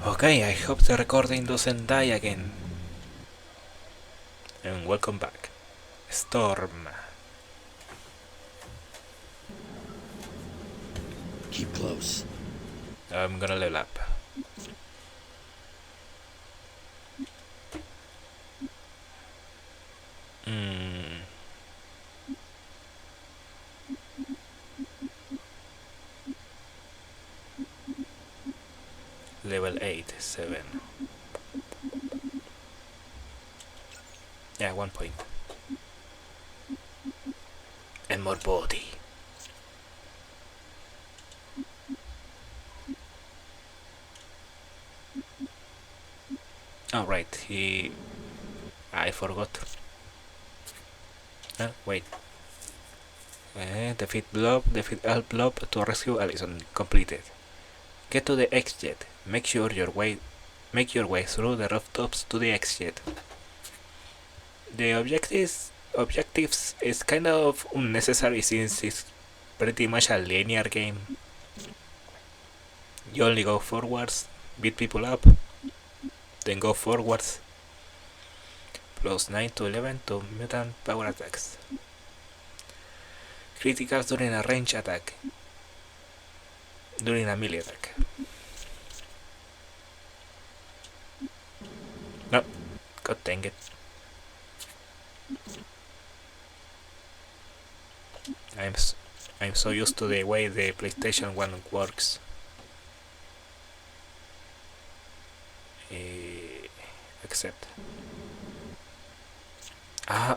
Okay, I hope the recording doesn't die again. And welcome back. Storm. Keep close. I'm gonna level up. Hmm. Level 8, 7. Yeah, 1 point. And more body. Oh, right, I forgot. Wait. Defeat Al Blob to rescue Allison. Completed. Get to the X-Jet. Make your way through the rooftops to the X-Jet. The objectives is kind of unnecessary since it's pretty much a linear game. You only go forwards, beat people up, then go forwards. Plus 9 to 11 to mutant power attacks. Criticals during a range attack. During a melee attack. No, god dang it. I'm I'm so used to the way the PlayStation 1 works. Accept. Ah.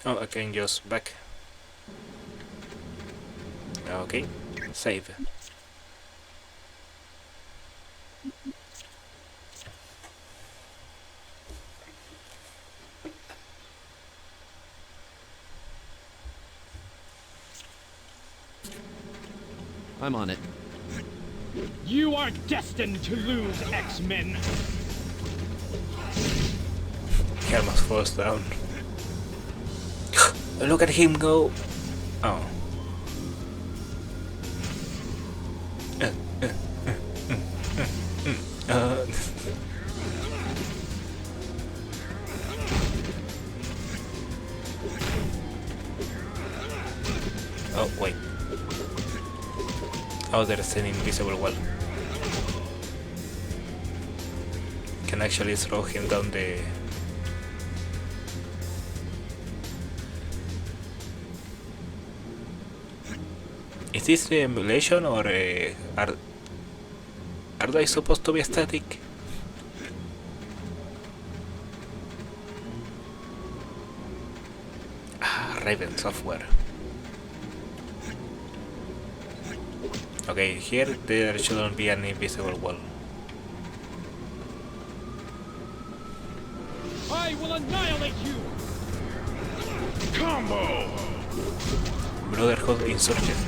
Oh, I can just back. Okay, save. I'm on it. You are destined to lose, X-Men! He almost falls down. Look at him go! Oh. Uh. Oh, wait. Oh, there's an invisible wall. Can actually throw him down the... Is this the emulation or are they supposed to be static? Ah, Raven software. Okay, here there shouldn't be an invisible wall. I will annihilate you! Combo! Brotherhood Insurgent.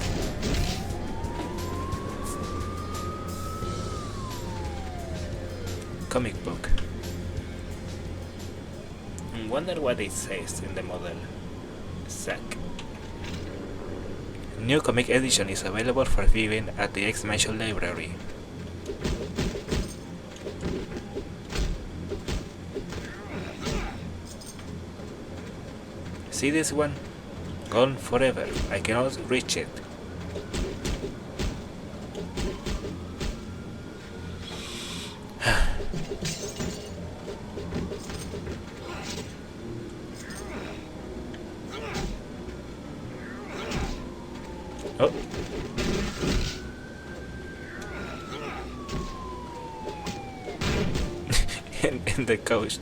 Comic book. Wonder what it says in the model. Zack. New comic edition is available for viewing at the X-Mansion Library. See this one? Gone forever. I cannot reach it. Oh. and the couch,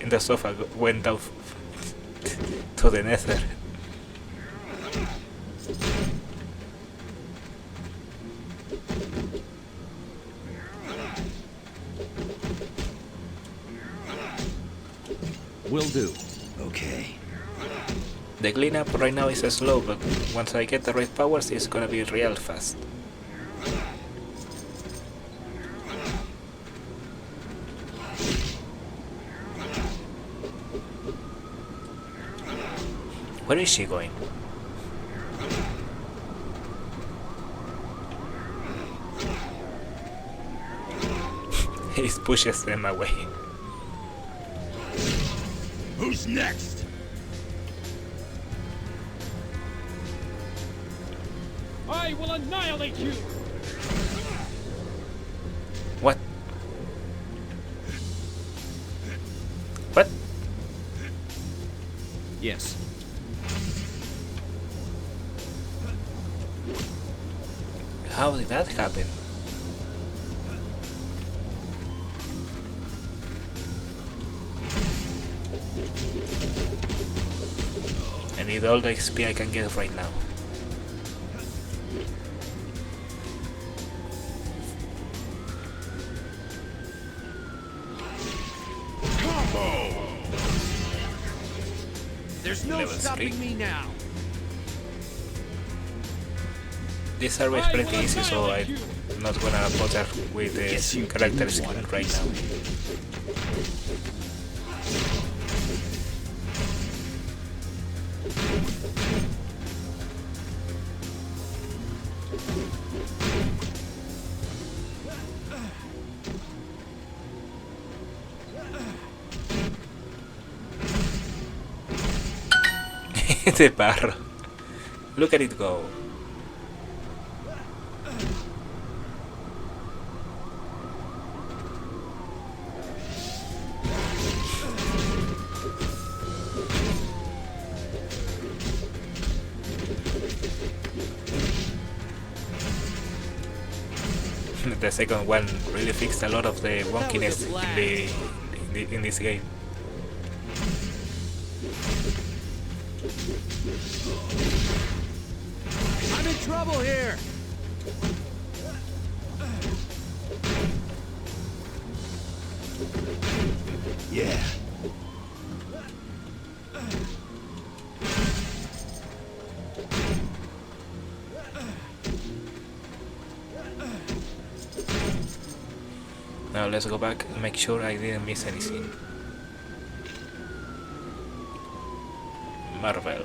and the sofa went down to the nether. Will do. Okay. The cleanup right now is slow, but once I get the right powers, it's gonna be real fast. Where is she going? He pushes them away. Who's next? I will annihilate you! What? What? Yes. How did that happen? I need all the XP I can get right now. There's no Level stopping 3. me now. This survey is pretty easy, so I'm not gonna bother with the Guess you character didn't skin want a right piece now. of me. The barro. Look at it go. The second one really fixed a lot of the wonkiness in this game. I'm in trouble here. Yeah. Now let's go back and make sure I didn't miss anything. Marvel.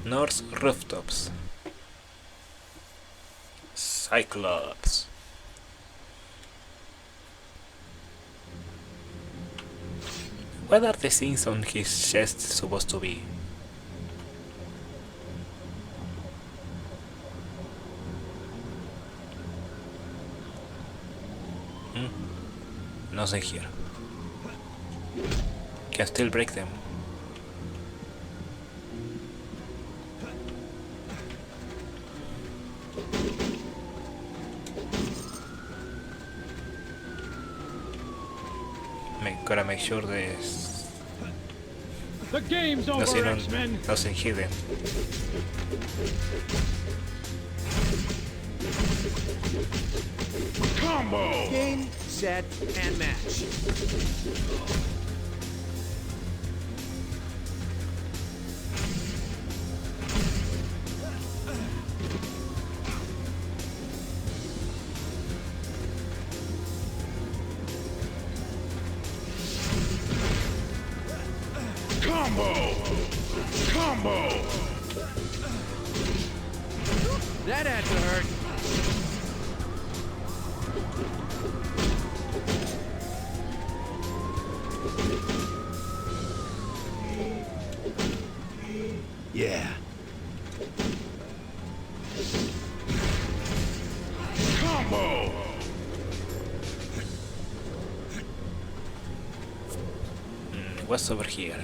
North rooftops. Cyclops. What are the things on his chest supposed to be? Nothing here. Can still break them. Gotta make sure there's The game's over, X-Men! nothing hidden. Combo! Game, set, and match. Combo! Combo! That had to hurt. Yeah. Combo! What's over here?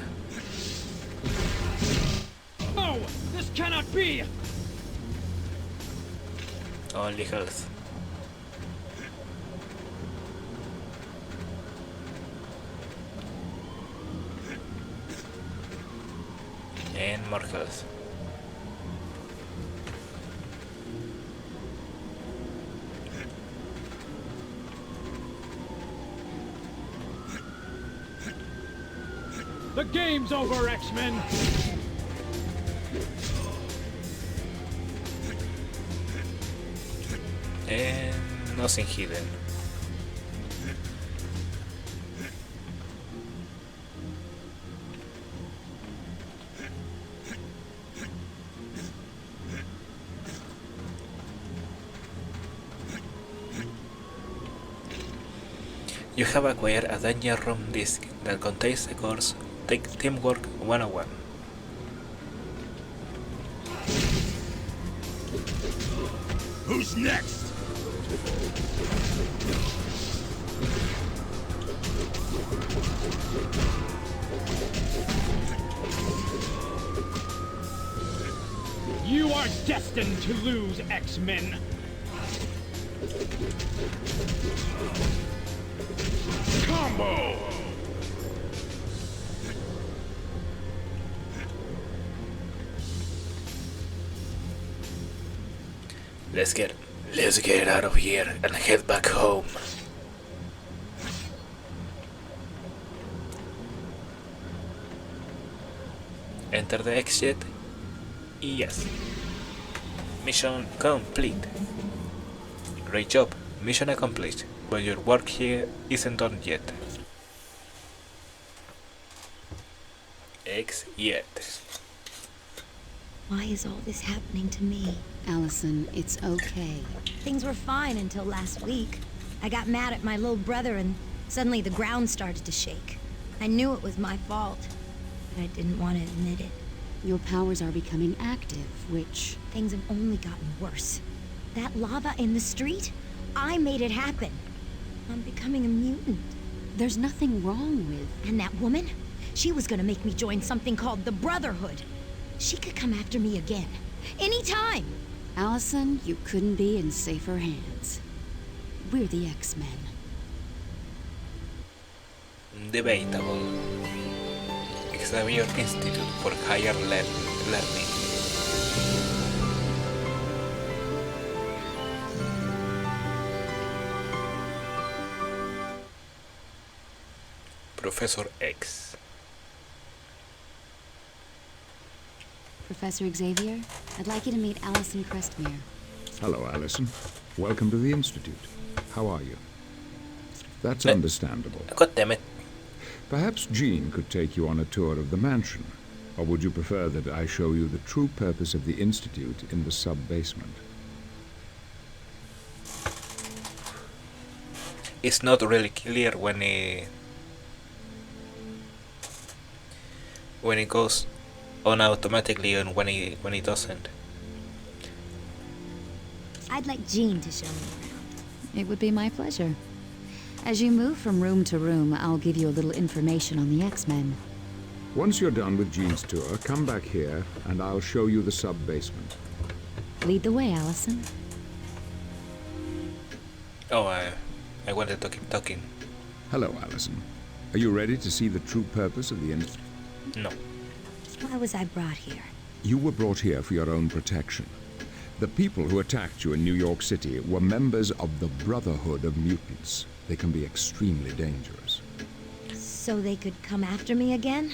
No! This cannot be! Only health. And more health. The game's over, X-Men! And nothing hidden. You have acquired a Danger Room disc that contains the course Teamwork 101. Who's next? You are destined to lose, X-Men! Combo! Let's get out of here and head back home. Enter the exit. Yes. Mission complete. Great job. Mission accomplished. But your work here isn't done yet. Yet. Why is all this happening to me? Allison, it's okay. Things were fine until last week. I got mad at my little brother and suddenly the ground started to shake. I knew it was my fault, but I didn't want to admit it. Your powers are becoming active, which... Things have only gotten worse. That lava in the street? I made it happen. I'm becoming a mutant. There's nothing wrong with... And that woman? She was gonna make me join something called the Brotherhood. She could come after me again. Anytime! Allison, you couldn't be in safer hands. We're the X-Men. Debatable. Xavier Institute for Higher Learning. Professor X. Professor Xavier, I'd like you to meet Allison Crestmere. Hello, Allison. Welcome to the Institute. How are you? That's understandable. God damn it. Perhaps Jean could take you on a tour of the mansion. Or would you prefer that I show you the true purpose of the Institute in the sub-basement? It's not really clear when it goes on automatically and when it doesn't. I'd like Jean to show me. It would be my pleasure. As you move from room to room, I'll give you a little information on the X-Men. Once you're done with Jean's tour, come back here and I'll show you the sub-basement. Lead the way, Allison. Oh, I wanted to keep talking. Hello, Allison. Are you ready to see the true purpose of the Institute? No. Why was I brought here? You were brought here for your own protection. The people who attacked you in New York City were members of the Brotherhood of Mutants. They can be extremely dangerous. So they could come after me again?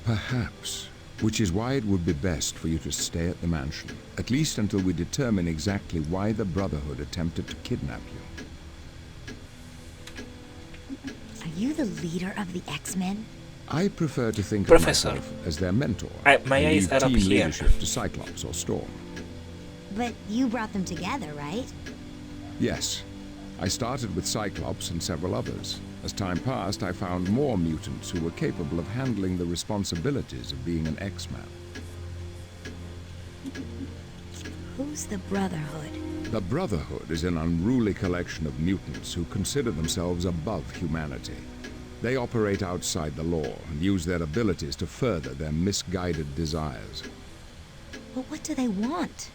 Perhaps. Which is why it would be best for you to stay at the mansion, at least until we determine exactly why the Brotherhood attempted to kidnap you. Are you the leader of the X-Men? I prefer to think Professor. of myself as their mentor. My and eyes leave are up team here. leadership to Cyclops or Storm. But you brought them together, right? Yes. I started with Cyclops and several others. As time passed, I found more mutants who were capable of handling the responsibilities of being an X-Man. Who's the Brotherhood? The Brotherhood is an unruly collection of mutants who consider themselves above humanity. They operate outside the law and use their abilities to further their misguided desires. But what do they want?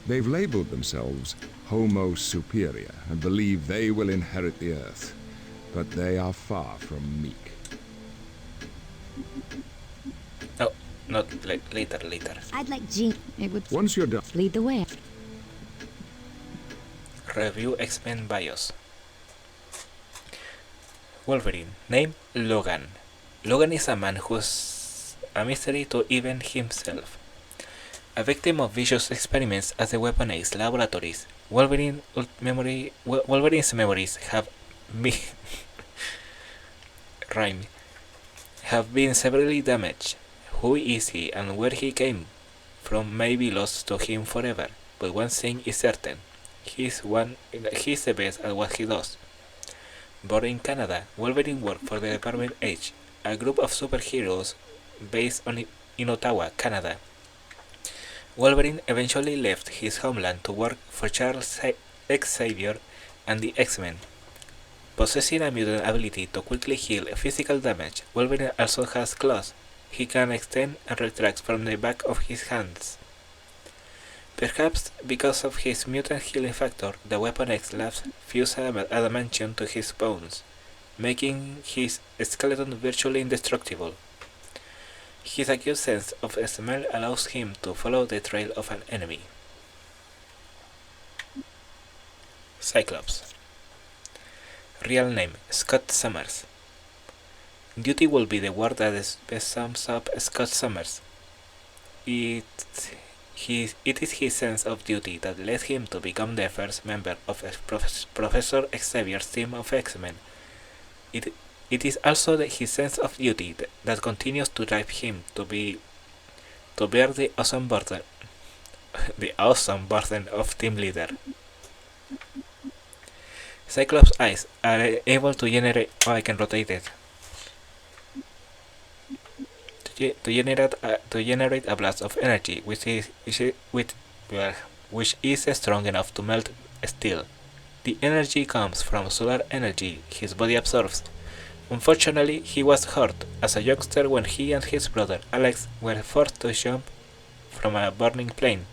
They've labeled themselves Homo Superior and believe they will inherit the Earth. But they are far from meek. Oh, not later. I'd like Jean. It would Once you're done, lead the way. Review X-Men bios. Wolverine. Name Logan. Logan is a man who's a mystery to even himself. A victim of vicious experiments at the Weapon X laboratories, Wolverine's memories have been severely damaged. Who is he and where he came from may be lost to him forever, but one thing is certain. He's the best at what he does. Born in Canada, Wolverine worked for the Department H, a group of superheroes based in Ottawa, Canada. Wolverine eventually left his homeland to work for Charles Xavier and the X-Men. Possessing a mutant ability to quickly heal physical damage, Wolverine also has claws he can extend and retract from the back of his hands. Perhaps because of his mutant healing factor, the Weapon X labs fuse adamantium to his bones, making his skeleton virtually indestructible. His acute sense of smell allows him to follow the trail of an enemy. Cyclops. Real name Scott Summers. Duty will be the word that best sums up Scott Summers. It is his sense of duty that led him to become the first member of Professor Xavier's team of X-Men. It is also his sense of duty that continues to drive him to bear the awesome burden of team leader. Cyclops' eyes are able to generate. Oh, I can rotate it. To generate a blast of energy, which is strong enough to melt steel. The energy comes from solar energy his body absorbs. Unfortunately, he was hurt as a youngster when he and his brother Alex were forced to jump from a burning plane.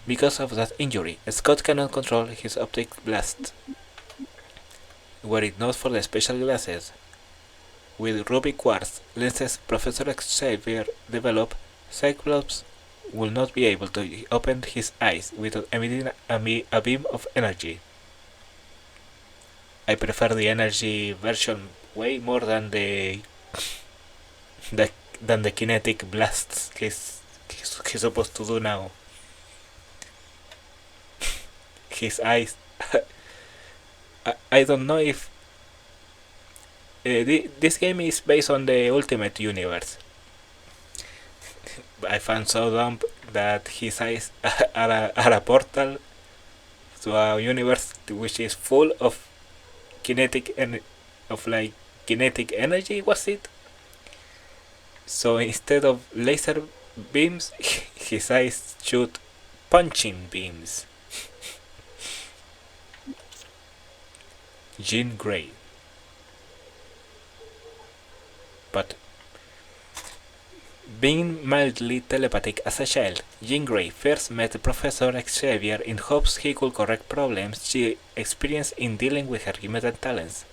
Because of that injury, Scott cannot control his optic blast. Were it not for the special glasses with ruby quartz lenses Professor Xavier developed, Cyclops will not be able to open his eyes without emitting a beam of energy. I prefer the energy version way more than the kinetic blasts he's supposed to do now. His eyes. I don't know if this game is based on the Ultimate Universe. I found so dumb that his eyes are a portal to a universe which is full of kinetic energy, was it? So instead of laser beams, his eyes shoot punching beams. Jean Grey. But being mildly telepathic as a child, Jean Grey first met Professor Xavier in hopes he could correct problems she experienced in dealing with her mutant talents.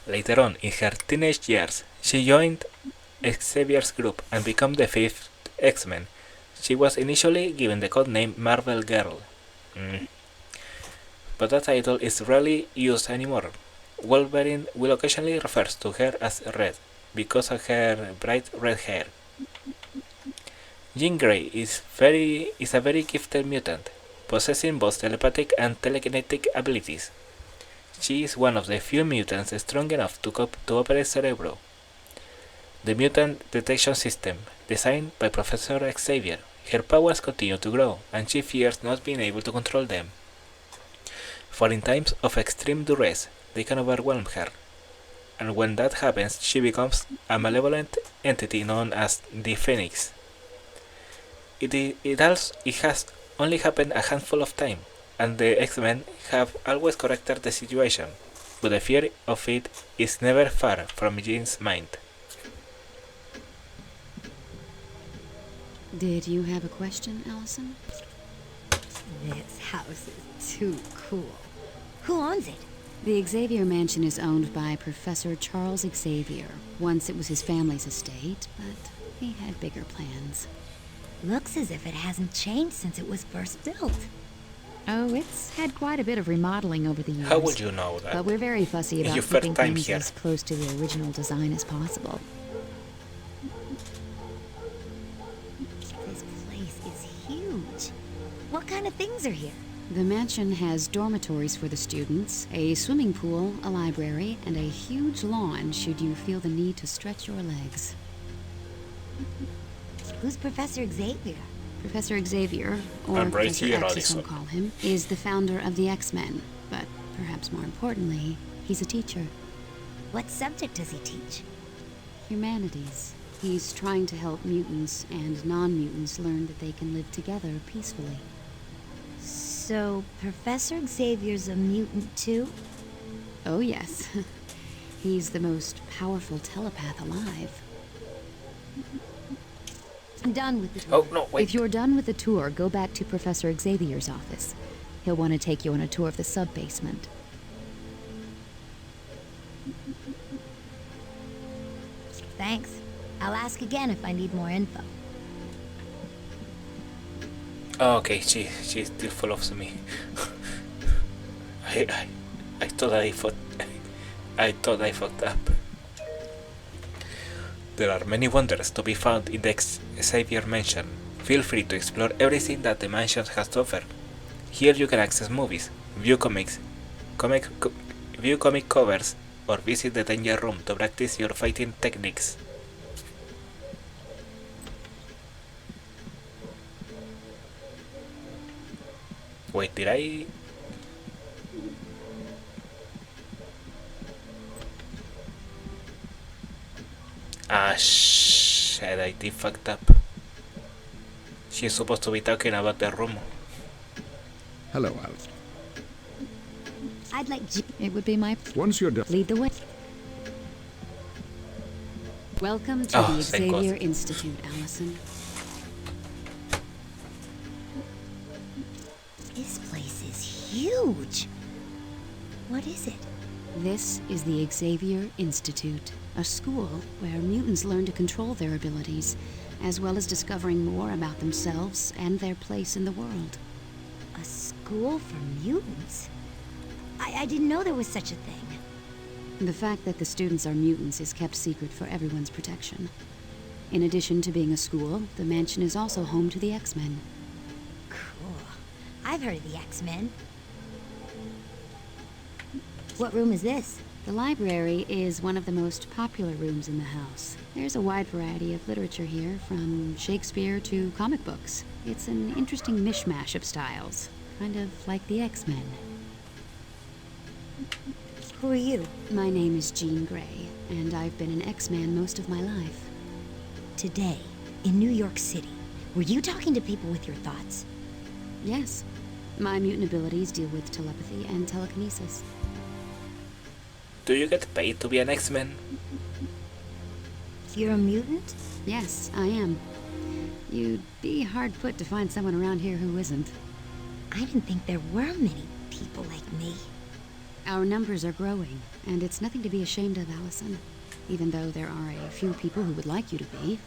Later on, in her teenage years, she joined Xavier's group and became the 5th X-Men. She was initially given the codename Marvel Girl. But that title is rarely used anymore. Wolverine will occasionally refer to her as Red, because of her bright red hair. Jean Grey is a very gifted mutant, possessing both telepathic and telekinetic abilities. She is one of the few mutants strong enough to operate Cerebro, the mutant detection system designed by Professor Xavier. Her powers continue to grow, and she fears not being able to control them. For in times of extreme duress, they can overwhelm her, and when that happens, she becomes a malevolent entity known as the Phoenix. It has only happened a handful of times, and the X-Men have always corrected the situation, but the fear of it is never far from Jean's mind. Did you have a question, Allison? This house is too cool. Who owns it? The Xavier Mansion is owned by Professor Charles Xavier. Once it was his family's estate, but he had bigger plans. Looks as if it hasn't changed since it was first built. Oh, it's had quite a bit of remodeling over the years. How would you know that? But we're very fussy It's about your first keeping time things here. as close to the original design as possible. This place is huge. What kind of things are here? The mansion has dormitories for the students, a swimming pool, a library, and a huge lawn should you feel the need to stretch your legs. Who's Professor Xavier? Professor Xavier, or I'm right Professor here, X as some Addison. call him, is the founder of the X-Men, but perhaps more importantly, he's a teacher. What subject does he teach? Humanities. He's trying to help mutants and non-mutants learn that they can live together peacefully. So, Professor Xavier's a mutant too? Oh yes. He's the most powerful telepath alive. I'm done with it. Oh, no, wait. If you're done with the tour, go back to Professor Xavier's office. He'll want to take you on a tour of the sub-basement. Thanks. I'll ask again if I need more info. Oh, okay, she still follows me. I thought I fucked up. There are many wonders to be found in the Xavier Mansion. Feel free to explore everything that the mansion has to offer. Here you can access movies, view comic covers, or visit the danger room to practice your fighting techniques. Wait, did I? Ah, shit, I did fucked up. She's supposed to be talking about the room. Hello, Alice. I'd like It would be my Once you're done, lead the way. Welcome to Oh, the thank God. Xavier Institute, Allison. This place is huge. What is it? This is the Xavier Institute, a school where mutants learn to control their abilities, as well as discovering more about themselves and their place in the world. A school for mutants? I didn't know there was such a thing. The fact that the students are mutants is kept secret for everyone's protection. In addition to being a school, the mansion is also home to the X-Men. Cool. I've heard of the X-Men. What room is this? The library is one of the most popular rooms in the house. There's a wide variety of literature here, from Shakespeare to comic books. It's an interesting mishmash of styles, kind of like the X-Men. Who are you? My name is Jean Grey, and I've been an X-Man most of my life. Today, in New York City, were you talking to people with your thoughts? Yes, my mutant abilities deal with telepathy and telekinesis. Do you get paid to be an X-Men? You're a mutant? Yes, I am. You'd be hard put to find someone around here who isn't. I didn't think there were many people like me. Our numbers are growing, and it's nothing to be ashamed of, Allison. Even though there are a few people who would like you to be.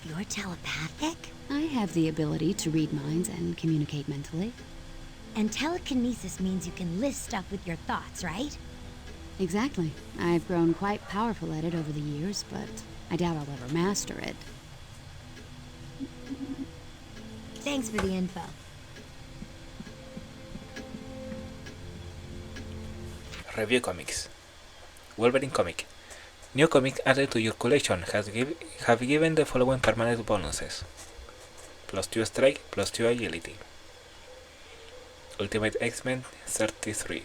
You're telepathic? I have the ability to read minds and communicate mentally. And telekinesis means you can list stuff with your thoughts, right? Exactly. I've grown quite powerful at it over the years, but I doubt I'll ever master it. Thanks for the info. Review comics. Wolverine comic. New comic added to your collection have given the following permanent bonuses: +2 strike, +2 agility. Ultimate X-Men 33.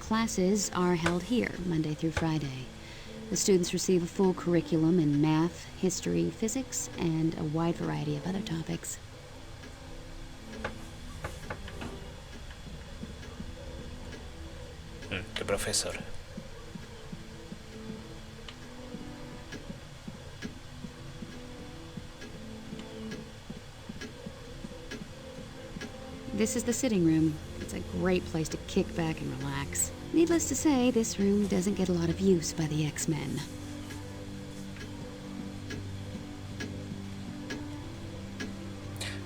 Classes are held here, Monday through Friday. The students receive a full curriculum in math, history, physics, and a wide variety of other topics. The professor. This is the sitting room. It's a great place to kick back and relax. Needless to say, this room doesn't get a lot of use by the X-Men.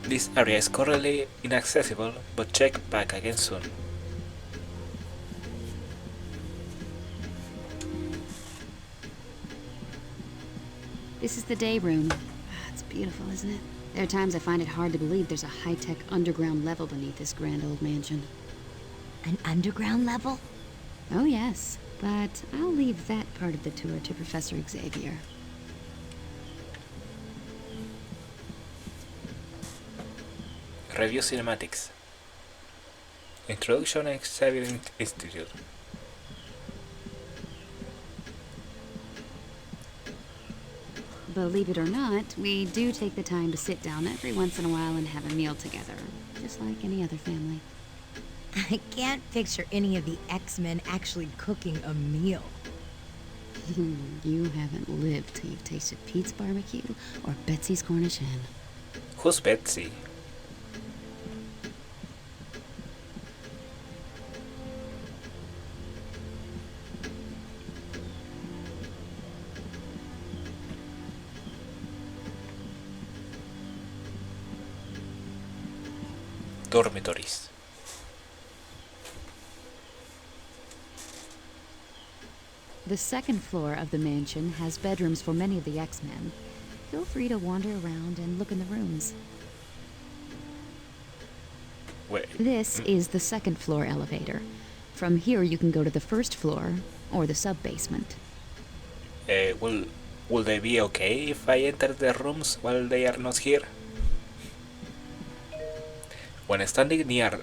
This area is currently inaccessible, but check back again soon. This is the day room. It's beautiful, isn't it? There are times I find it hard to believe there's a high-tech underground level beneath this grand old mansion. An underground level? Oh yes, but I'll leave that part of the tour to Professor Xavier. Review cinematics. Introduction to Xavier Institute. Believe it or not, we do take the time to sit down every once in a while and have a meal together, just like any other family. I can't picture any of the X-Men actually cooking a meal. You haven't lived till you've tasted Pete's barbecue or Betsy's Cornish hen. Who's Betsy? Dormitories. The second floor of the mansion has bedrooms for many of the X-Men. Feel free to wander around and look in the rooms. Wait. This is the second floor elevator. From here you can go to the first floor or the sub-basement. Will they be okay if I enter the rooms while they are not here? When standing near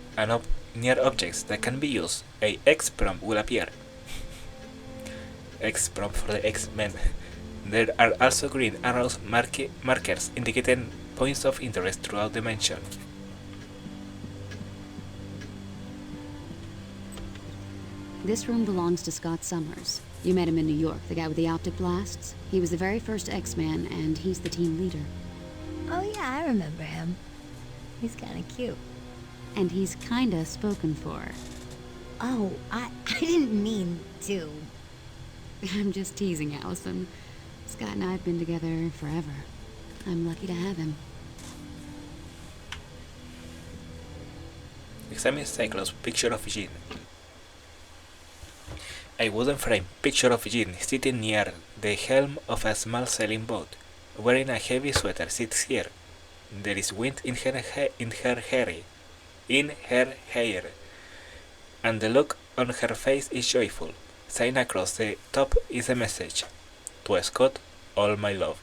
near objects that can be used, a X prompt will appear. X prompt for the X-Men. There are also green arrows markers indicating points of interest throughout the mansion. This room belongs to Scott Summers. You met him in New York, the guy with the optic blasts. He was the very first X-Man, and he's the team leader. Oh yeah, I remember him. He's kinda cute. And he's kinda spoken for. Oh, I didn't mean to. I'm just teasing, Allison. Scott and I have been together forever. I'm lucky to have him. Examine Cyclops' picture of Jean. A wooden frame picture of Jean sitting near the helm of a small sailing boat, wearing a heavy sweater, sits here. There is wind in her hair, and the look on her face is joyful. Sign across the top is a message: to Scott, all my love.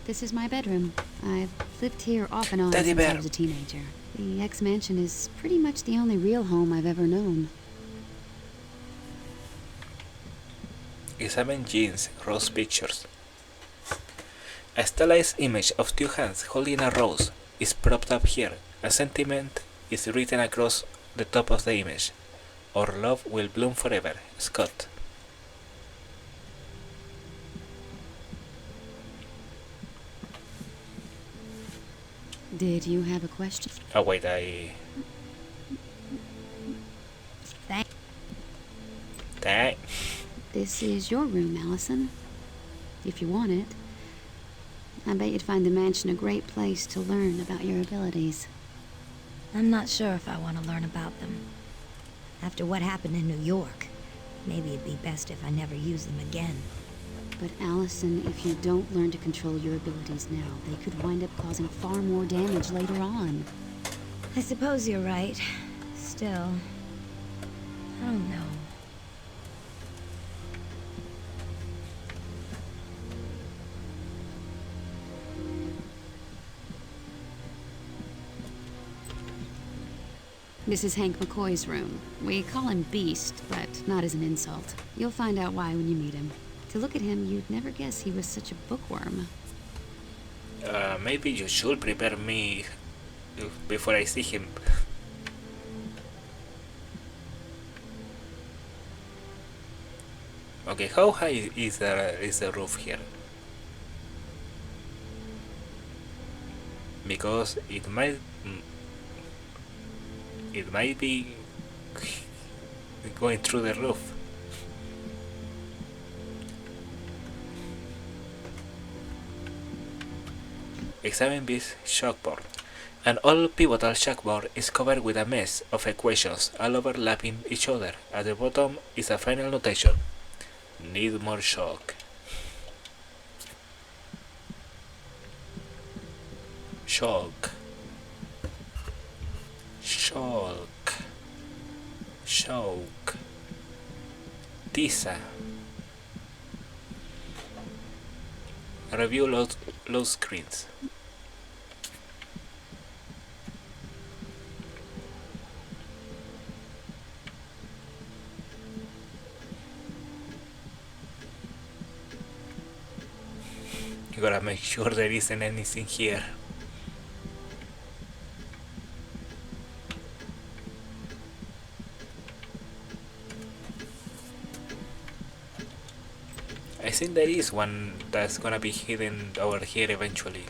This is my bedroom. I've lived here off and on Teddy since bear. I was a teenager. The X-Mansion is pretty much the only real home I've ever known. Examine Jean's rose pictures. A stylized image of two hands holding a rose is propped up here. A sentiment is written across the top of the image: our love will bloom forever, Scott. Did you have a question? Oh wait, I... Dang. This is your room, Allison. If you want it. I bet you'd find the mansion a great place to learn about your abilities. I'm not sure if I want to learn about them. After what happened in New York, maybe it'd be best if I never use them again. But Allison, if you don't learn to control your abilities now, they could wind up causing far more damage later on. I suppose you're right. Still, I don't know. This is Hank McCoy's room. We call him Beast, but not as an insult. You'll find out why when you meet him. To look at him, you'd never guess he was such a bookworm. Maybe you should prepare me before I see him. Okay, how high is the roof here? Because it might be going through the roof. Examine this chalkboard. An old pivotal chalkboard is covered with a mess of equations all overlapping each other. At the bottom is a final notation. Need more chalk. Chalk. Chalk. Chalk. Tiza. Review load screens. You gotta make sure there isn't anything here. I think there is one that's gonna be hidden over here eventually.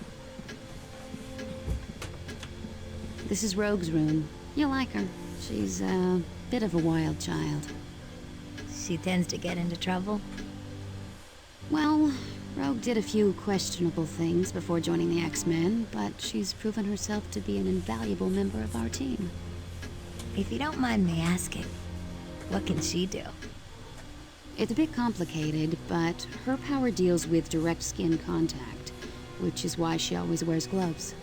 This is Rogue's room. You'll like her. She's a bit of a wild child. She tends to get into trouble. Well, Rogue did a few questionable things before joining the X-Men, but she's proven herself to be an invaluable member of our team. If you don't mind me asking, what can she do? It's a bit complicated, but her power deals with direct skin contact, which is why she always wears gloves.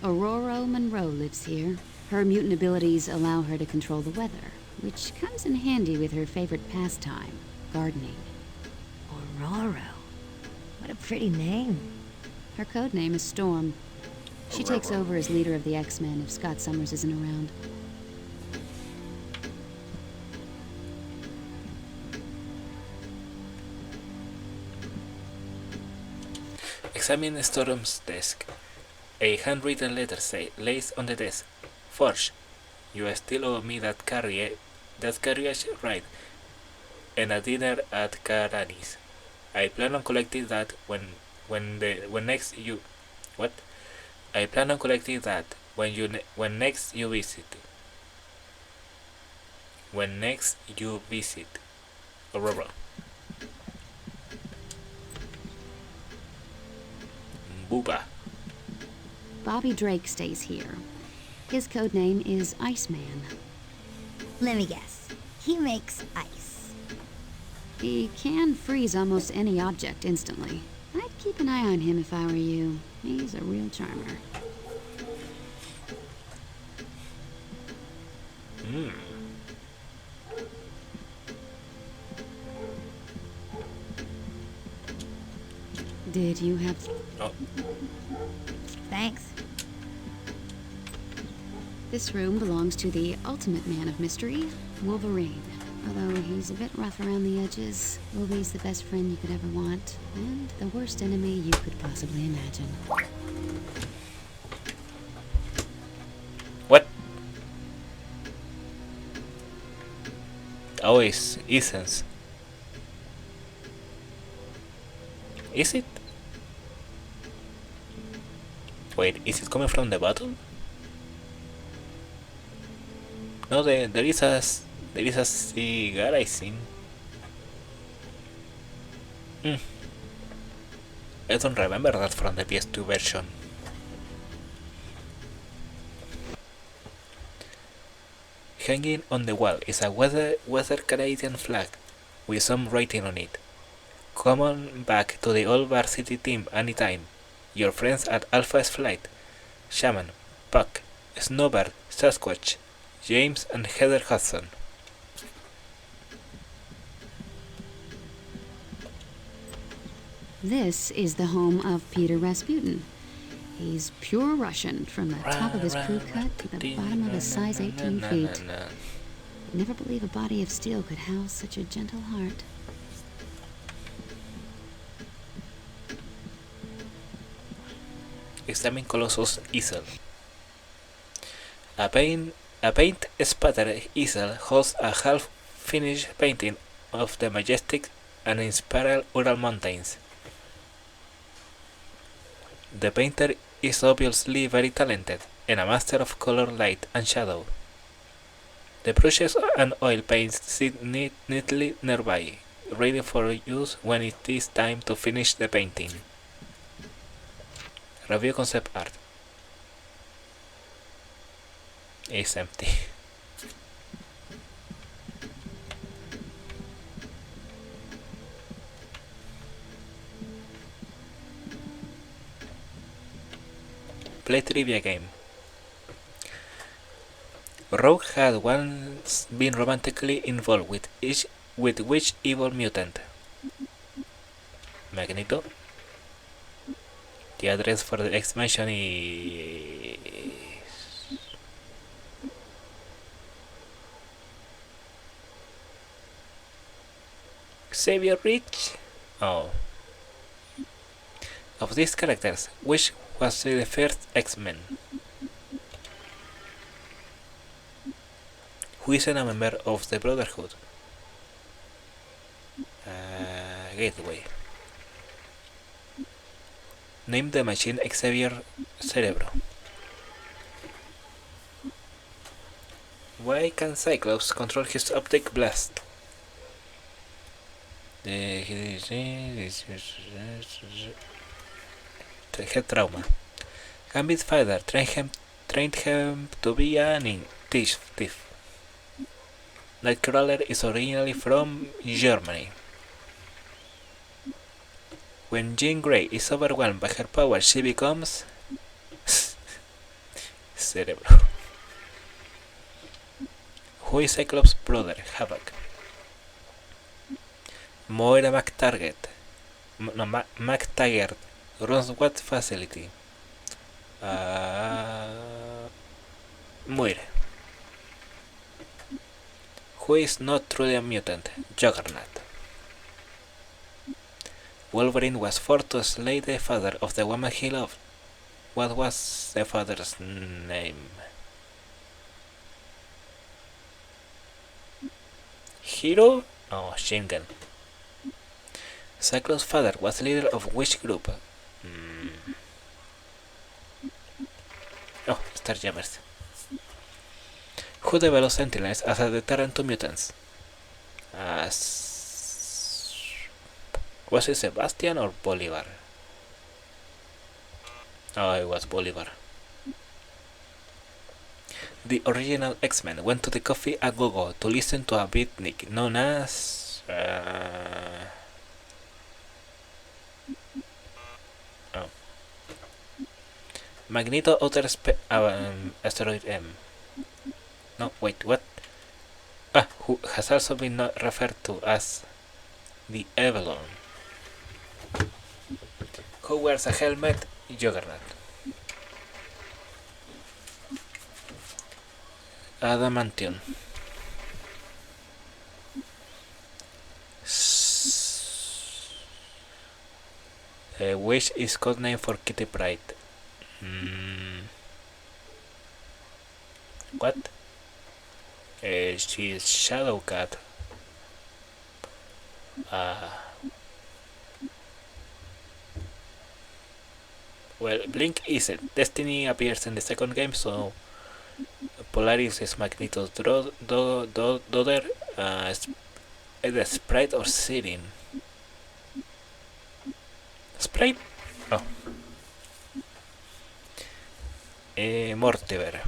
Aurora Monroe lives here. Her mutant abilities allow her to control the weather, which comes in handy with her favorite pastime, gardening. Aurora. What a pretty name. Her code name is Storm. She takes over as leader of the X-Men if Scott Summers isn't around. Examine Storm's desk. A handwritten letter lays on the desk. Forge, you still owe me that carriage ride and a dinner at Karani's. I plan on collecting that when next you visit. When next you visit. Aurora. Booba. Bobby Drake stays here. His code name is Iceman. Let me guess. He makes ice. He can freeze almost any object instantly. I'd keep an eye on him if I were you. He's a real charmer. Did you have... Oh. Thanks. This room belongs to the ultimate man of mystery, Wolverine. Although he's a bit rough around the edges, Wolvie's the best friend you could ever want, and the worst enemy you could possibly imagine. What? Oh, it's Ethan's. Is it? Wait, is it coming from the bottom? No, there is a cigar, I think. I don't remember that from the PS2 version. Hanging on the wall is a weather Canadian flag with some writing on it. Come on back to the old varsity team anytime. Your friends at Alpha's Flight, Shaman, Puck, Snowbird, Sasquatch, James and Heather Hudson. This is the home of Peter Rasputin. He's pure Russian from the top of his crew cut to the bottom of his size 18 feet. Never believe a body of steel could house such a gentle heart. examine Colossus' easel. A paint spattered easel holds a half-finished painting of the majestic and inspired Ural Mountains. The painter is obviously very talented and a master of color, light, and shadow. The brushes and oil paints sit neatly nearby, ready for use when it is time to finish the painting. Review concept art. It's empty. Play trivia game. Rogue had once been romantically involved with which evil mutant? Magneto. The address for the expansion is Xavier Rich. Oh. Of these characters, which was the first X-Men? Who isn't a member of the Brotherhood? Gateway. Name the machine Xavier Cerebro. Why can Cyclops control his optic blast? Head trauma. Gambit's father trained him to be an thief. Nightcrawler is originally from Germany. When Jean Grey is overwhelmed by her power, she becomes Cerebro. Who is Cyclops' brother, Havoc? Moira McTaggart runs what facility? Moira. Who is not truly a mutant? Juggernaut. Wolverine was forced to slay the father of the woman he loved. What was the father's name? Hero? Oh, Shingen. Cyclops' father was leader of which group? Oh, Starjammers. Who developed Sentinels as a deterrent to mutants? Was it Sebastian or Bolivar? Oh, it was Bolivar. The original X-Men went to the Coffee a Go-Go to listen to a beatnik known as... Magneto Outer Asteroid M. No, wait, what? Who has also been referred to as the Avalon. Who wears a helmet? Juggernaut. Adamantium. Which is codename for Kitty Pryde? What? She is Shadowcat. Well, Blink isn't. Destiny appears in the second game, so Polaris is Magneto's daughter. Either Sprite or Sirin. Sprite? Oh. Mortimer.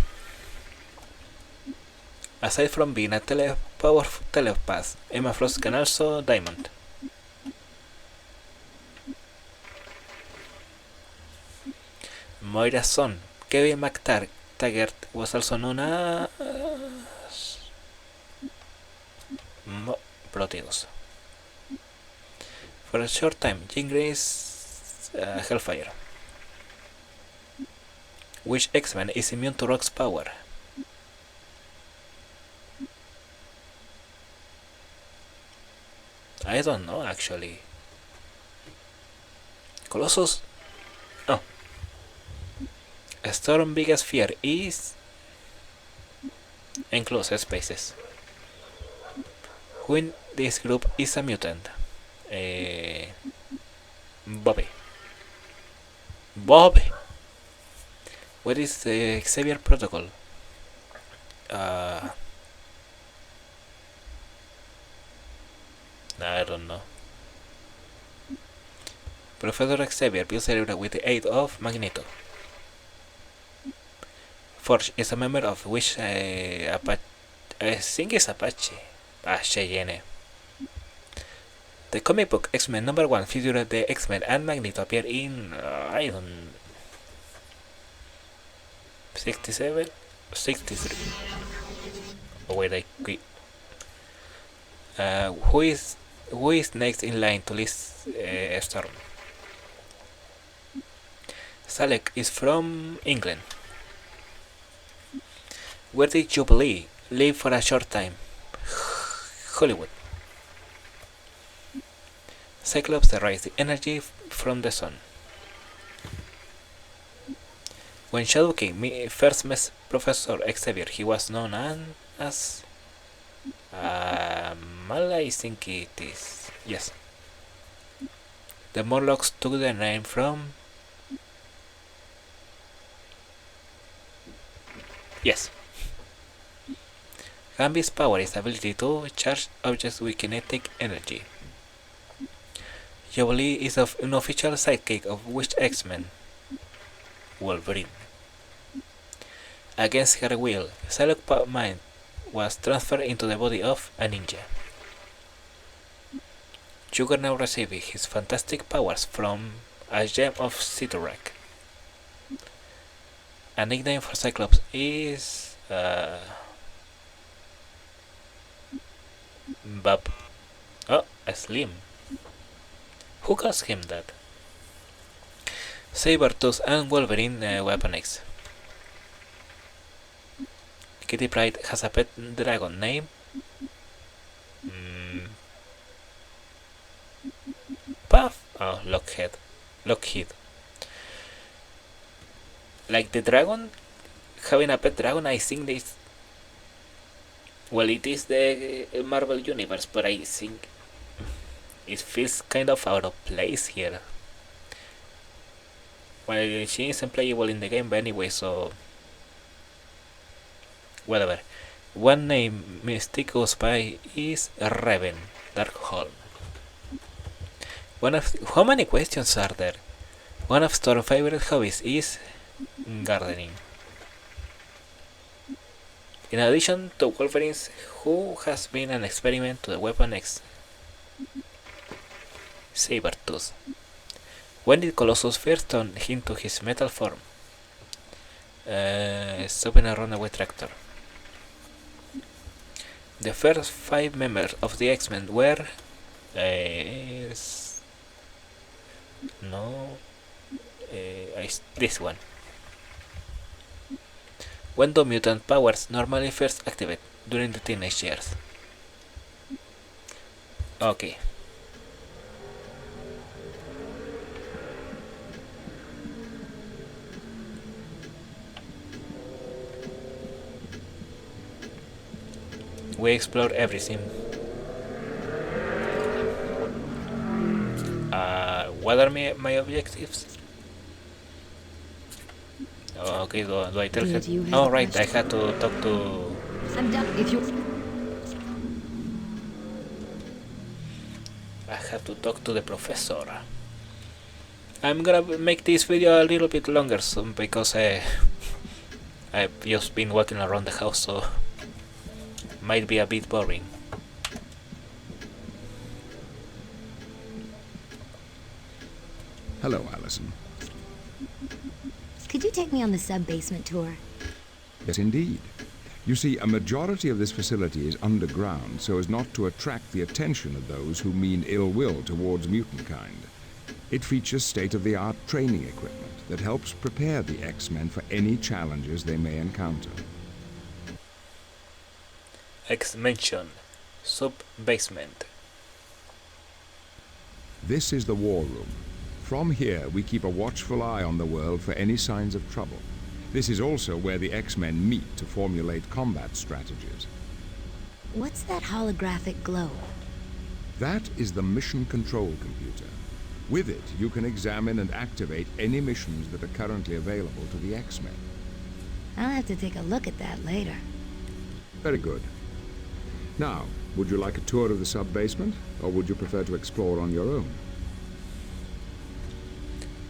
Aside from being a powerful telepath, Emma Frost can also Diamond. Moira's son, Kevin McTaggart, was also known as Proteus. For a short time, Jean Grey is Hellfire. Which X-Men is immune to Rock's power? I don't know actually. Colossus? Oh. Storm's biggest fear is enclosed spaces. Who in this group is a mutant? Bobby. Bobby! What is the Xavier Protocol? I don't know. Professor Xavier builds Cerebra with the aid of Magneto. Forge is a member of which Apache? I think it's Apache. Cheyenne. The comic book X-Men #1 featured the X-Men and Magneto appear in 67? 63. Oh wait, I quit. Who is next in line to list Storm? Salek is from England. Where did Jubilee live for a short time? Hollywood. Cyclops derives the energy from the sun. When Shadow King first met Professor Xavier, he was known as Mal, I think it is. Yes. The Morlocks took their name from... Yes. Gambit's power is the ability to charge objects with kinetic energy. Jubilee is an official sidekick of which X-Men? Wolverine. Against her will, Psylocke's mind was transferred into the body of a ninja. Juggernaut received his fantastic powers from a gem of Cyttorak. A nickname for Cyclops is... Bob. Oh, Slim. Who calls him that? Sabretooth and Wolverine Weapon X. Kitty Pryde has a pet dragon name. Puff. Oh, Lockheed. Like the dragon, having a pet dragon, I think this. Well, it is the Marvel Universe, but I think it feels kind of out of place here. Well, she isn't playable in the game, but anyway, so whatever. One name Mystique goes by is Raven Darkholm. How many questions are there? One of Storm's favorite hobbies is gardening. In addition to Wolverine's, who has been an experiment to the Weapon X? Sabretooth. When did Colossus first turn into his metal form? Stopping a runaway tractor. The first 5 members of the X-Men were... this one. When do mutant powers normally first activate? During the teenage years. Okay. We explored everything. What are my objectives? Oh, okay, do I tell her? Oh, right, I had to talk to... I'm done. If you... I have to talk to the professor. I'm gonna make this video a little bit longer soon because I've just been walking around the house, so might be a bit boring. Hello, Allison. Could you take me on the sub-basement tour? Yes, indeed. You see, a majority of this facility is underground so as not to attract the attention of those who mean ill will towards mutant kind. It features state-of-the-art training equipment that helps prepare the X-Men for any challenges they may encounter. X-Mention. Sub-basement. This is the War Room. From here, we keep a watchful eye on the world for any signs of trouble. This is also where the X-Men meet to formulate combat strategies. What's that holographic globe? That is the mission control computer. With it, you can examine and activate any missions that are currently available to the X-Men. I'll have to take a look at that later. Very good. Now, would you like a tour of the sub-basement, or would you prefer to explore on your own?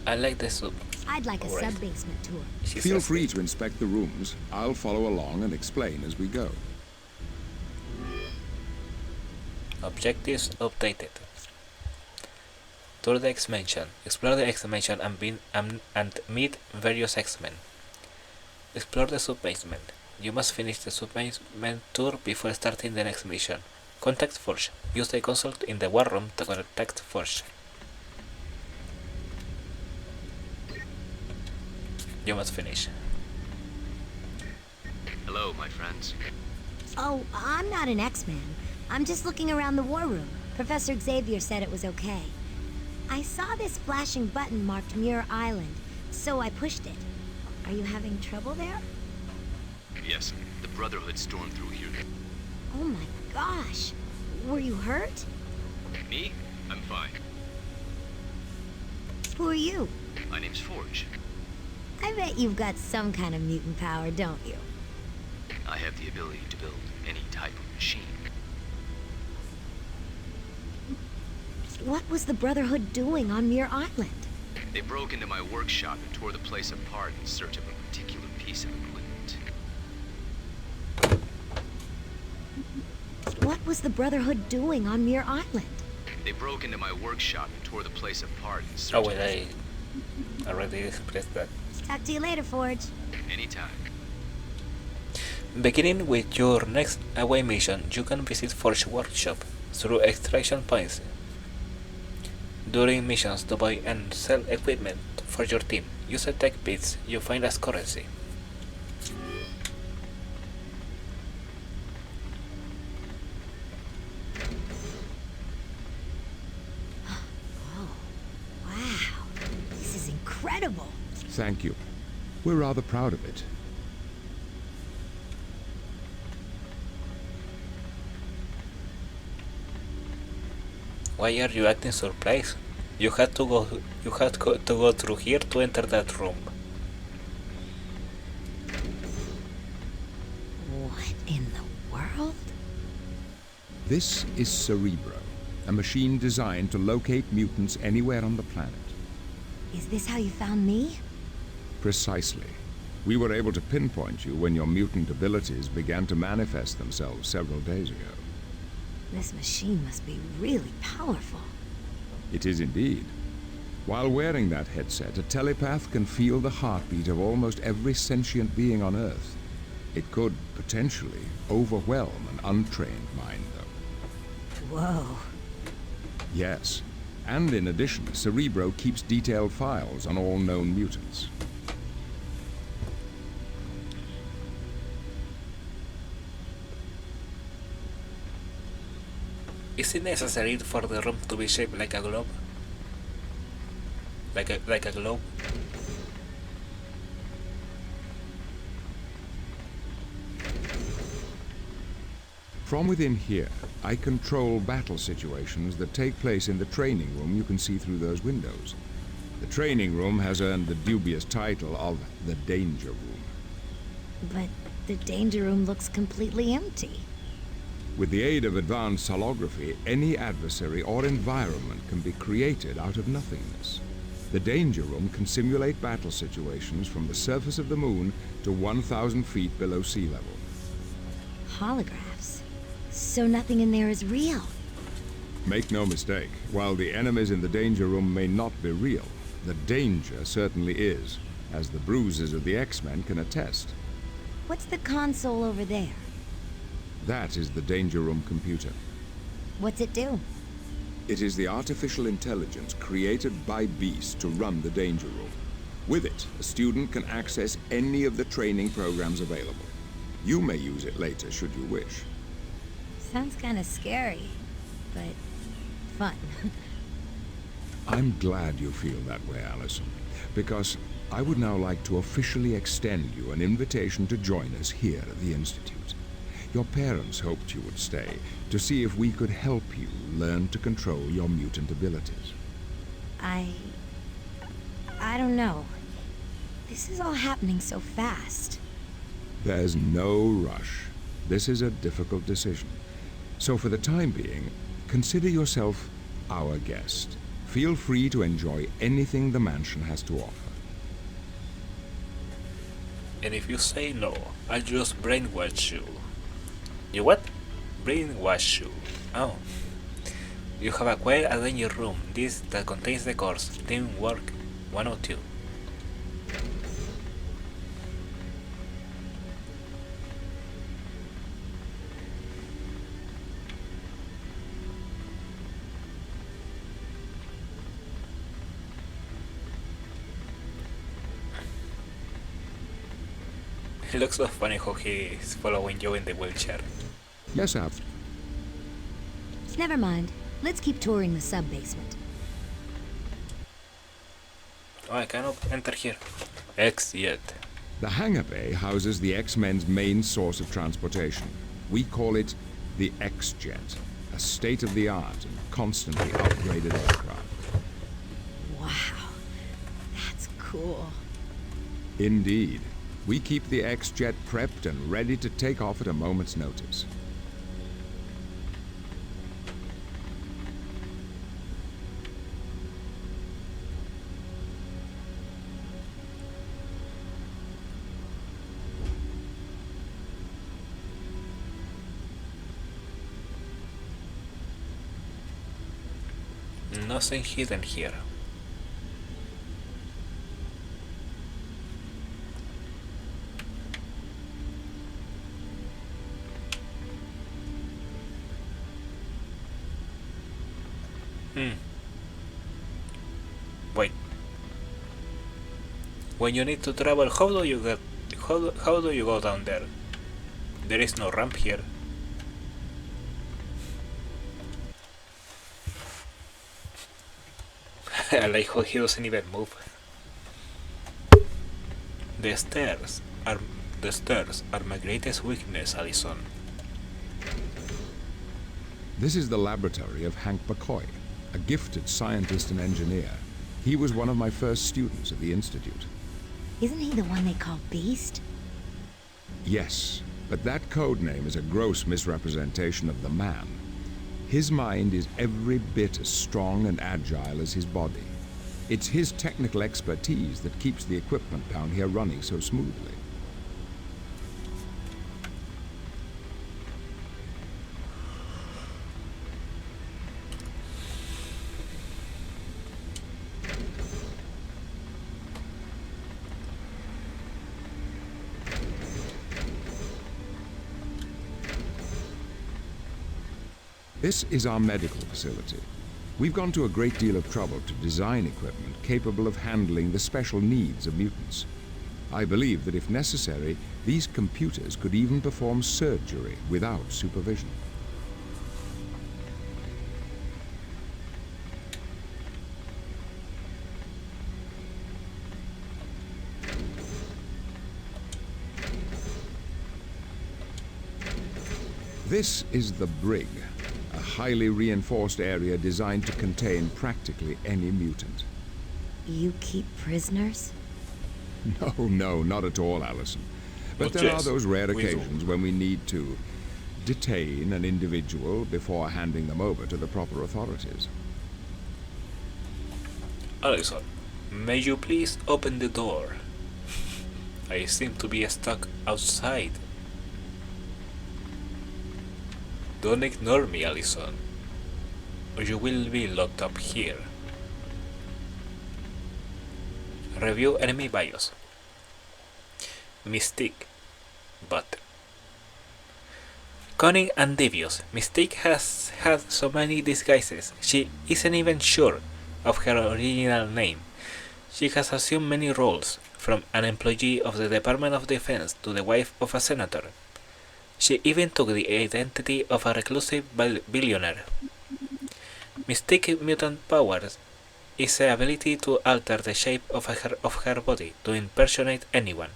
I like the sub. I'd like a Alright. sub-basement tour. She Feel says free it. to inspect the rooms. I'll follow along and explain as we go. Objectives updated. Tour the X-Mansion. Explore the X-Mansion and meet various X-Men. Explore the sub-basement. You must finish the sub-basement tour before starting the next mission. Contact Forge. Use the console in the war room to contact Forge. You must finish. Hello, my friends. Oh, I'm not an X-Man. I'm just looking around the war room. Professor Xavier said it was okay. I saw this flashing button marked Muir Island, so I pushed it. Are you having trouble there? Yes, the Brotherhood stormed through here. Oh my gosh. Were you hurt? Me? I'm fine. Who are you? My name's Forge. I bet you've got some kind of mutant power, don't you? I have the ability to build any type of machine. What was the Brotherhood doing on Muir Island? They broke into my workshop and tore the place apart in search of a particular piece of equipment. What was the Brotherhood doing on Muir Island? They broke into my workshop and tore the place apart in search Oh of wait, I already expressed that. Talk to you later, Forge. anytime. Beginning with your next away mission, you can visit Forge Workshop through extraction points. During missions to buy and sell equipment for your team, use the tech bits you find as currency. Oh, wow. This is incredible. Thank you. We're rather proud of it. Why are you acting surprised? You had to go through here to enter that room. What in the world? This is Cerebro, a machine designed to locate mutants anywhere on the planet. Is this how you found me? Precisely. We were able to pinpoint you when your mutant abilities began to manifest themselves several days ago. This machine must be really powerful. It is indeed. While wearing that headset, a telepath can feel the heartbeat of almost every sentient being on Earth. It could, potentially, overwhelm an untrained mind, though. Whoa. Yes. And in addition, Cerebro keeps detailed files on all known mutants. Is it necessary for the room to be shaped like a globe? Like a globe? From within here, I control battle situations that take place in the training room you can see through those windows. The training room has earned the dubious title of the Danger Room. But the danger room looks completely empty. With the aid of advanced holography, any adversary or environment can be created out of nothingness. The Danger Room can simulate battle situations from the surface of the moon to 1,000 feet below sea level. Holographs. So nothing in there is real. Make no mistake, while the enemies in the Danger Room may not be real, the danger certainly is, as the bruises of the X-Men can attest. What's the console over there? That is the Danger Room computer. What's it do? It is the artificial intelligence created by Beast to run the Danger Room. With it, a student can access any of the training programs available. You may use it later should you wish. Sounds kind of scary, but fun. I'm glad you feel that way, Allison. because I would now like to officially extend you an invitation to join us here at the Institute. Your parents hoped you would stay to see if we could help you learn to control your mutant abilities. I don't know. This is all happening so fast. There's no rush. This is a difficult decision. So for the time being, consider yourself our guest. Feel free to enjoy anything the mansion has to offer. And if you say no, I'll just brainwash you. You what? Brainwash you. Oh. You have acquired a danger room. This that contains the course Teamwork 102. It looks so funny how he is following you in the wheelchair. Yes, Av. Never mind. Let's keep touring the sub-basement. Oh, I cannot enter here. Exit. The hangar bay houses the X-Men's main source of transportation. We call it the X-Jet, a state-of-the-art and constantly upgraded aircraft. Wow. That's cool. Indeed. We keep the X-Jet prepped and ready to take off at a moment's notice. Nothing hidden here. Wait. When you need to travel, how do you go down there? There is no ramp here. I like how he doesn't even move. The stairs are my greatest weakness, Allison. This is the laboratory of Hank McCoy, a gifted scientist and engineer. He was one of my first students at the Institute. Isn't he the one they call Beast? Yes, but that code name is a gross misrepresentation of the man. His mind is every bit as strong and agile as his body. It's his technical expertise that keeps the equipment down here running so smoothly. This is our medical facility. We've gone to a great deal of trouble to design equipment capable of handling the special needs of mutants. I believe that if necessary, these computers could even perform surgery without supervision. This is the Brig, a highly reinforced area designed to contain practically any mutant. You keep prisoners? No, not at all, Allison. But there are those rare occasions when we need to detain an individual before handing them over to the proper authorities. Allison, may you please open the door? I seem to be stuck outside. Don't ignore me, Allison, or you will be locked up here. Review enemy bios. Mystique, but cunning and devious. Mystique has had so many disguises, she isn't even sure of her original name. She has assumed many roles, from an employee of the Department of Defense to the wife of a senator. She even took the identity of a reclusive billionaire. Mystique mutant powers is the ability to alter the shape of her body to impersonate anyone,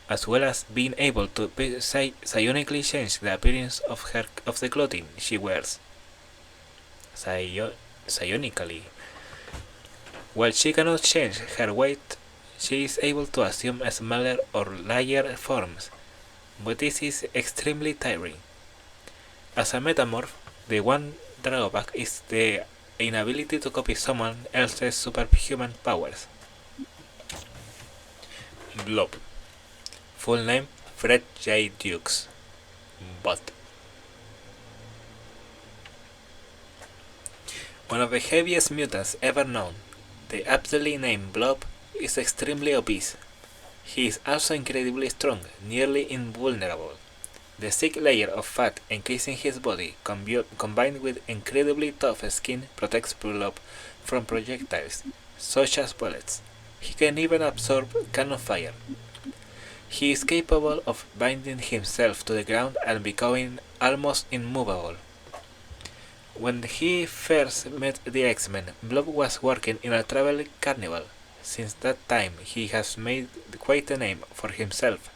as well as being able to psionically change the appearance of the clothing she wears. Psionically. While she cannot change her weight, she is able to assume smaller or larger forms, but this is extremely tiring. As a metamorph, the one drawback is the inability to copy someone else's superhuman powers. Blob. Full name Fred J. Dukes. But one of the heaviest mutants ever known, the aptly named Blob is extremely obese. He is also incredibly strong, nearly invulnerable. The thick layer of fat encasing his body, combined with incredibly tough skin, protects Blob from projectiles, such as bullets. He can even absorb cannon fire. He is capable of binding himself to the ground and becoming almost immovable. When he first met the X-Men, Blob was working in a traveling carnival. Since that time, he has made quite a name for himself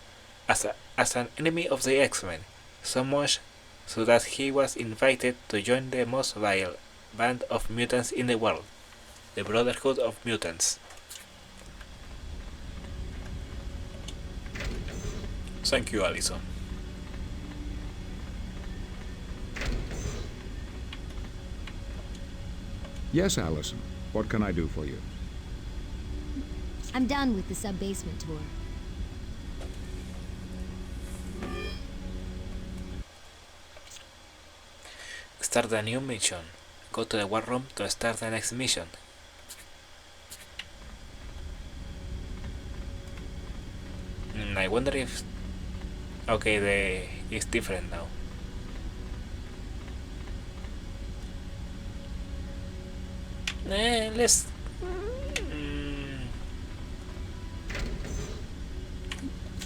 as an enemy of the X-Men, so much so that he was invited to join the most vile band of mutants in the world, the Brotherhood of Mutants. Thank you, Allison. Yes, Allison. What can I do for you? I'm done with the sub-basement tour. Start a new mission. Go to the war room to start the next mission. I wonder if... Okay, it's different now. Let's...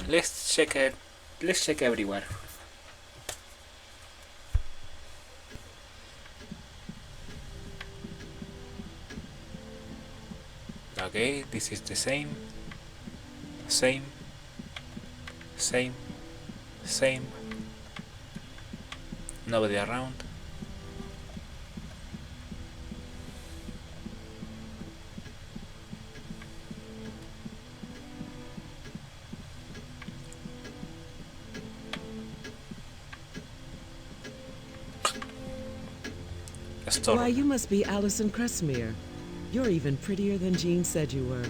Let's check it. Let's check everywhere. Okay, this is the same. Nobody around. Why, you must be Allison Cressmere. You're even prettier than Jean said you were.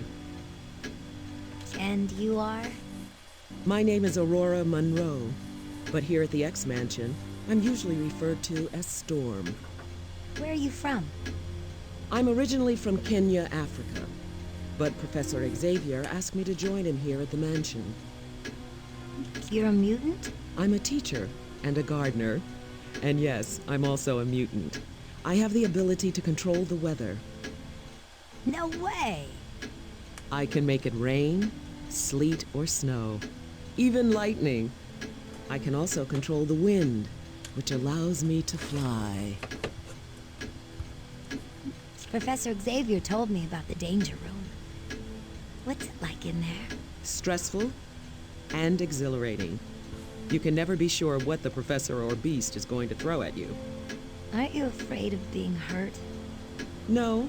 And you are? My name is Aurora Monroe, but here at the X-Mansion, I'm usually referred to as Storm. Where are you from? I'm originally from Kenya, Africa, but Professor Xavier asked me to join him here at the mansion. You're a mutant? I'm a teacher and a gardener, and yes, I'm also a mutant. I have the ability to control the weather. No way! I can make it rain, sleet, or snow, even lightning. I can also control the wind, which allows me to fly. Professor Xavier told me about the danger room. What's it like in there? Stressful and exhilarating. You can never be sure what the professor or beast is going to throw at you. Aren't you afraid of being hurt? No.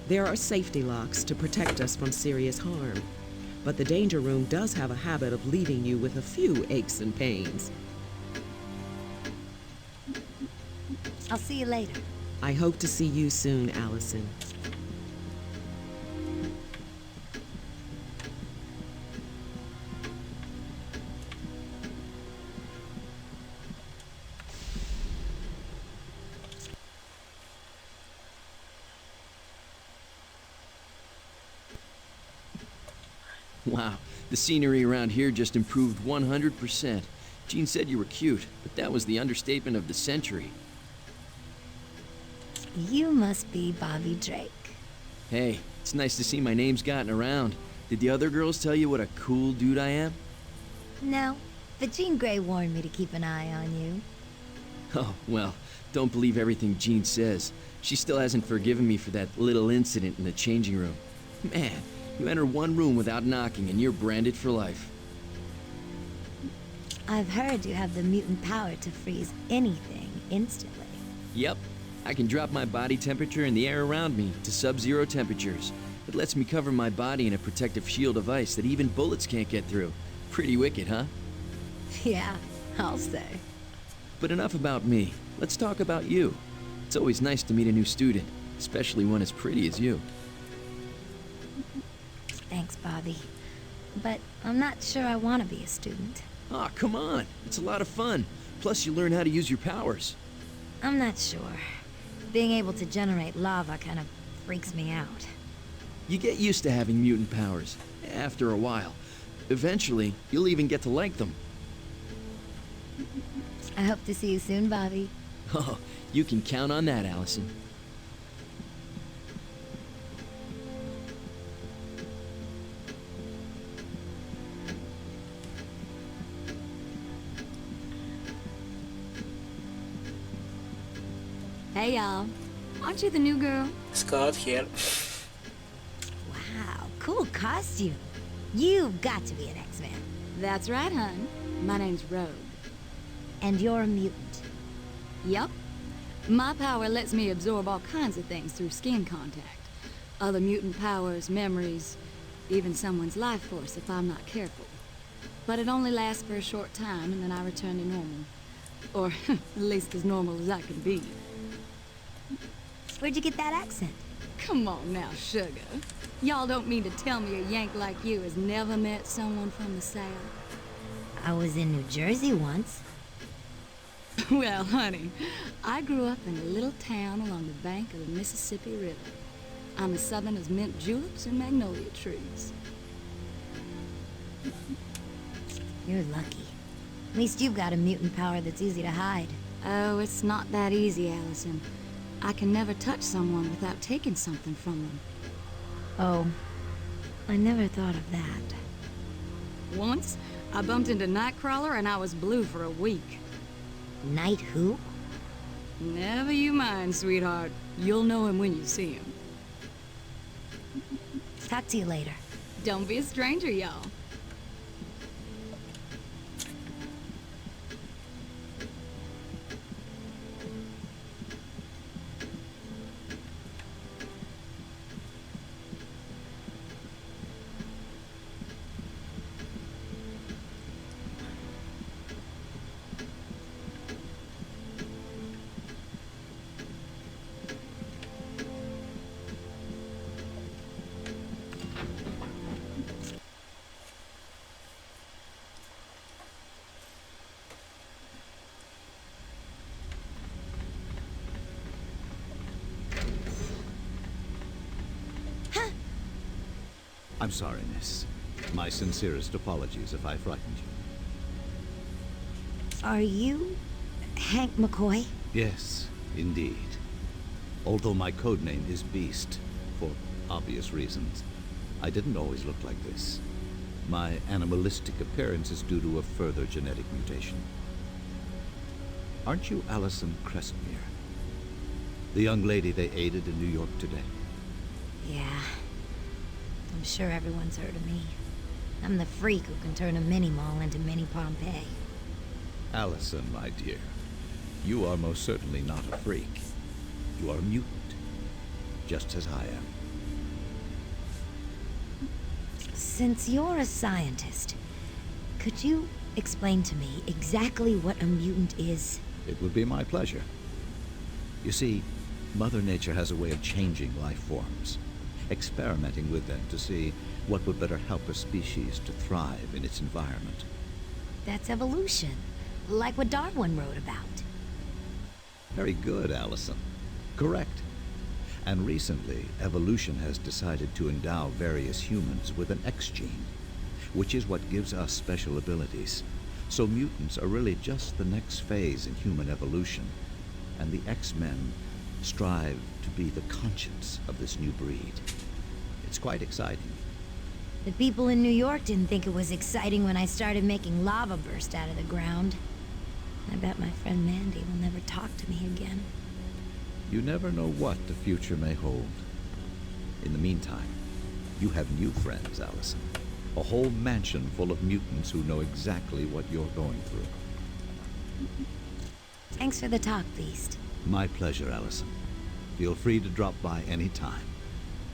There are safety locks to protect us from serious harm. But the danger room does have a habit of leaving you with a few aches and pains. I'll see you later. I hope to see you soon, Allison. Wow, the scenery around here just improved 100%. Jean said you were cute, but that was the understatement of the century. You must be Bobby Drake. Hey, it's nice to see my name's gotten around. Did the other girls tell you what a cool dude I am? No, but Jean Grey warned me to keep an eye on you. Oh, well, don't believe everything Jean says. She still hasn't forgiven me for that little incident in the changing room. Man, you enter one room without knocking and you're branded for life. I've heard you have the mutant power to freeze anything instantly. Yep. I can drop my body temperature and the air around me to sub-zero temperatures. It lets me cover my body in a protective shield of ice that even bullets can't get through. Pretty wicked, huh? Yeah, I'll say. But enough about me. Let's talk about you. It's always nice to meet a new student, especially one as pretty as you. Thanks, Bobby. But I'm not sure I want to be a student. Aw, come on. It's a lot of fun. Plus, you learn how to use your powers. I'm not sure. Being able to generate lava kind of freaks me out. You get used to having mutant powers, after a while. Eventually, you'll even get to like them. I hope to see you soon, Bobby. Oh, you can count on that, Allison. Hey, y'all. Aren't you the new girl? Scott here. Wow, cool costume. You've got to be an X-Man. That's right, hun. My name's Rogue. And you're a mutant. Yup. My power lets me absorb all kinds of things through skin contact. Other mutant powers, memories, even someone's life force if I'm not careful. But it only lasts for a short time and then I return to normal. Or at least as normal as I can be. Where'd you get that accent? Come on now, sugar. Y'all don't mean to tell me a Yank like you has never met someone from the South? I was in New Jersey once. Well, honey, I grew up in a little town along the bank of the Mississippi River. I'm as southern as mint juleps and magnolia trees. You're lucky. At least you've got a mutant power that's easy to hide. Oh, it's not that easy, Allison. I can never touch someone without taking something from them. Oh, I never thought of that. Once, I bumped into Nightcrawler and I was blue for a week. Night who? Never you mind, sweetheart. You'll know him when you see him. Talk to you later. Don't be a stranger, y'all. I'm sorry, miss. My sincerest apologies if I frightened you. Are you Hank McCoy? Yes, indeed. Although my code name is Beast, for obvious reasons, I didn't always look like this. My animalistic appearance is due to a further genetic mutation. Aren't you Allison Crestmere? The young lady they aided in New York today? Yeah. I'm sure everyone's heard of me. I'm the freak who can turn a mini-mall into mini Pompeii. Allison, my dear, you are most certainly not a freak. You are a mutant, just as I am. Since you're a scientist, could you explain to me exactly what a mutant is? It would be my pleasure. You see, Mother Nature has a way of changing life forms, experimenting with them to see what would better help a species to thrive in its environment. That's evolution, like what Darwin wrote about. Very good, Allison. Correct. And recently, evolution has decided to endow various humans with an X gene, which is what gives us special abilities. So mutants are really just the next phase in human evolution, and the X-Men strive to be the conscience of this new breed. It's quite exciting. The people in New York didn't think it was exciting when I started making lava burst out of the ground. I bet my friend Mandy will never talk to me again. You never know what the future may hold. In the meantime, you have new friends, Allison. A whole mansion full of mutants who know exactly what you're going through. Thanks for the talk, Beast. My pleasure, Allison. Feel free to drop by any time.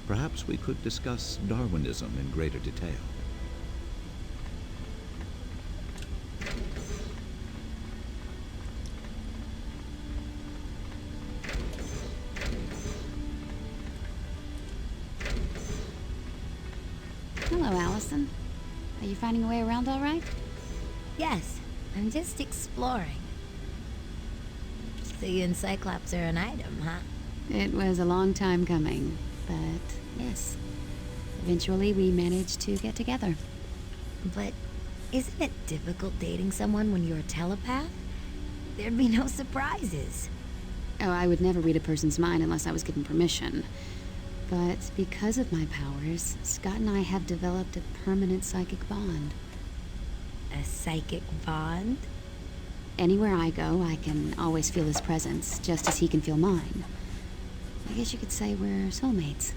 Perhaps we could discuss Darwinism in greater detail. Hello, Allison. Are you finding a way around all right? Yes, I'm just exploring. So you and Cyclops are an item, huh? It was a long time coming, but yes. Eventually we managed to get together. But isn't it difficult dating someone when you're a telepath? There'd be no surprises. Oh, I would never read a person's mind unless I was given permission. But because of my powers, Scott and I have developed a permanent psychic bond. A psychic bond? Anywhere I go, I can always feel his presence, just as he can feel mine. I guess you could say we're soulmates.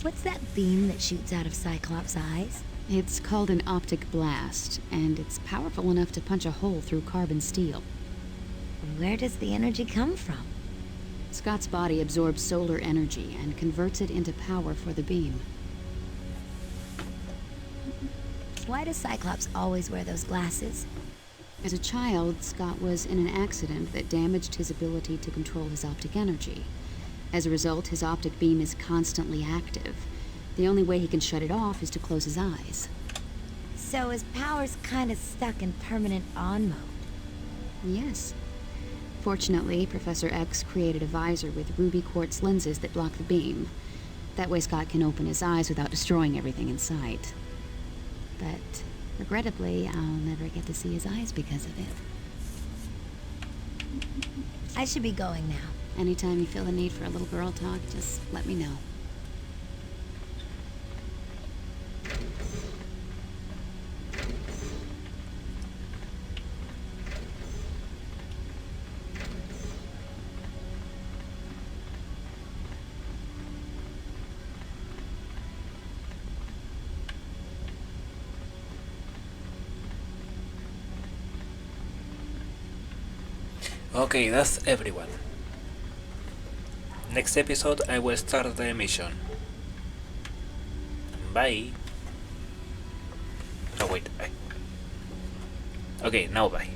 What's that beam that shoots out of Cyclops' eyes? It's called an optic blast, and it's powerful enough to punch a hole through carbon steel. Where does the energy come from? Scott's body absorbs solar energy and converts it into power for the beam. Why does Cyclops always wear those glasses? As a child, Scott was in an accident that damaged his ability to control his optic energy. As a result, his optic beam is constantly active. The only way he can shut it off is to close his eyes. So his power's kind of stuck in permanent on mode. Yes. Fortunately, Professor X created a visor with ruby quartz lenses that block the beam. That way Scott can open his eyes without destroying everything in sight. But, regrettably, I'll never get to see his eyes because of it. I should be going now. Anytime you feel the need for a little girl talk, just let me know. Okay, that's everyone. Next episode I will start the mission. Bye. Oh wait, bye. Okay, now bye.